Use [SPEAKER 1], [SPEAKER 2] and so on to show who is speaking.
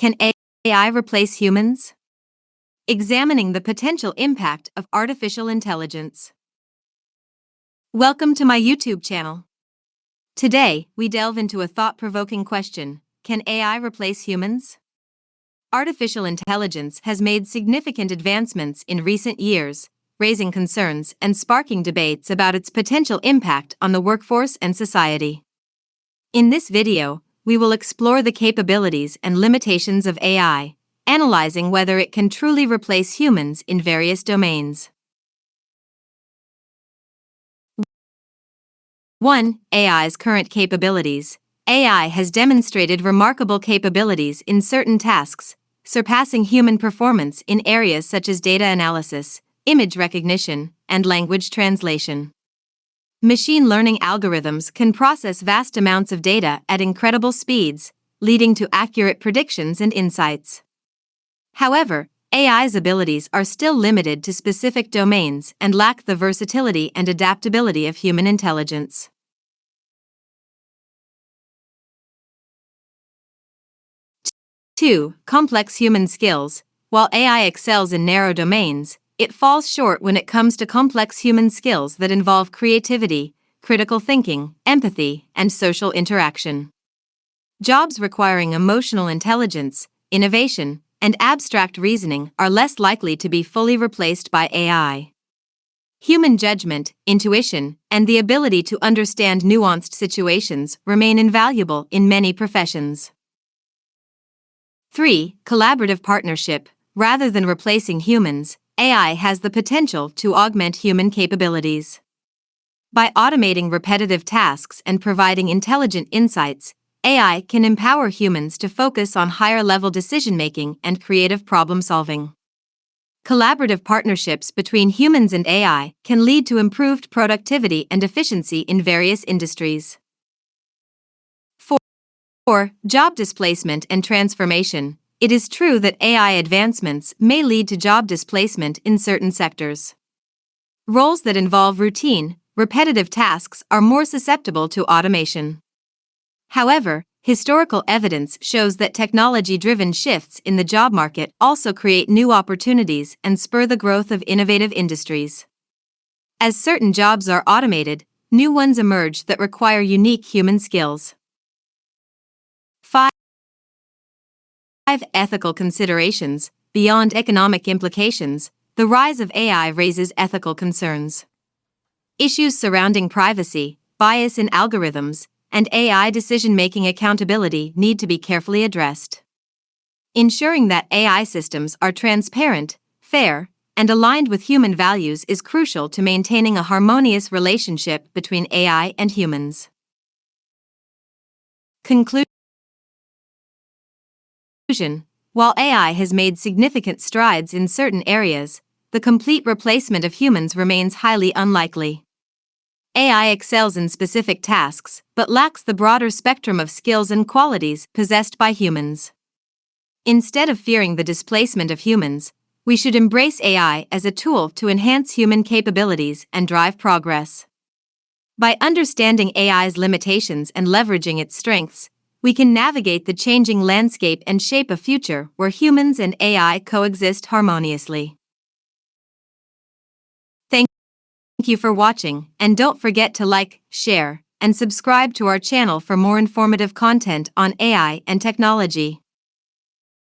[SPEAKER 1] Can AI replace humans? Examining the potential impact of artificial intelligence. Welcome to my YouTube channel. Today, we delve into a thought-provoking question: can AI replace humans? Artificial intelligence has made significant advancements in recent years, raising concerns and sparking debates about its potential impact on the workforce and society. In this video, we will explore the capabilities and limitations of AI, analyzing whether it can truly replace humans in various domains. 1. AI's current capabilities. AI has demonstrated remarkable capabilities in certain tasks, surpassing human performance in areas such as data analysis, image recognition, and language translation. Machine learning algorithms can process vast amounts of data at incredible speeds, leading to accurate predictions and insights. However, AI's abilities are still limited to specific domains and lack the versatility and adaptability of human intelligence. Two. Complex human skills. While AI excels in narrow domains, it falls short when it comes to complex human skills that involve creativity, critical thinking, empathy, and social interaction. Jobs requiring emotional intelligence, innovation, and abstract reasoning are less likely to be fully replaced by AI. Human judgment, intuition, and the ability to understand nuanced situations remain invaluable in many professions. 3. Collaborative partnership. Rather than replacing humans, AI has the potential to augment human capabilities. By automating repetitive tasks and providing intelligent insights, AI can empower humans to focus on higher-level decision-making and creative problem-solving. Collaborative partnerships between humans and AI can lead to improved productivity and efficiency in various industries. 4. Job displacement and transformation. It is true that AI advancements may lead to job displacement in certain sectors. Roles that involve routine, repetitive tasks are more susceptible to automation. However, historical evidence shows that technology-driven shifts in the job market also create new opportunities and spur the growth of innovative industries. As certain jobs are automated, new ones emerge that require unique human skills. 5. Ethical considerations. Beyond economic implications, the rise of AI raises ethical concerns. Issues surrounding privacy, bias in algorithms, and AI decision-making accountability need to be carefully addressed. Ensuring that AI systems are transparent, fair, and aligned with human values is crucial to maintaining a harmonious relationship between AI and humans. Conclusion. While AI has made significant strides in certain areas, the complete replacement of humans remains highly unlikely. AI excels in specific tasks, but lacks the broader spectrum of skills and qualities possessed by humans. Instead of fearing the displacement of humans, we should embrace AI as a tool to enhance human capabilities and drive progress. By understanding AI's limitations and leveraging its strengths, we can navigate the changing landscape and shape a future where humans and AI coexist harmoniously. Thank you for watching, and don't forget to like, share, and subscribe to our channel for more informative content on AI and technology.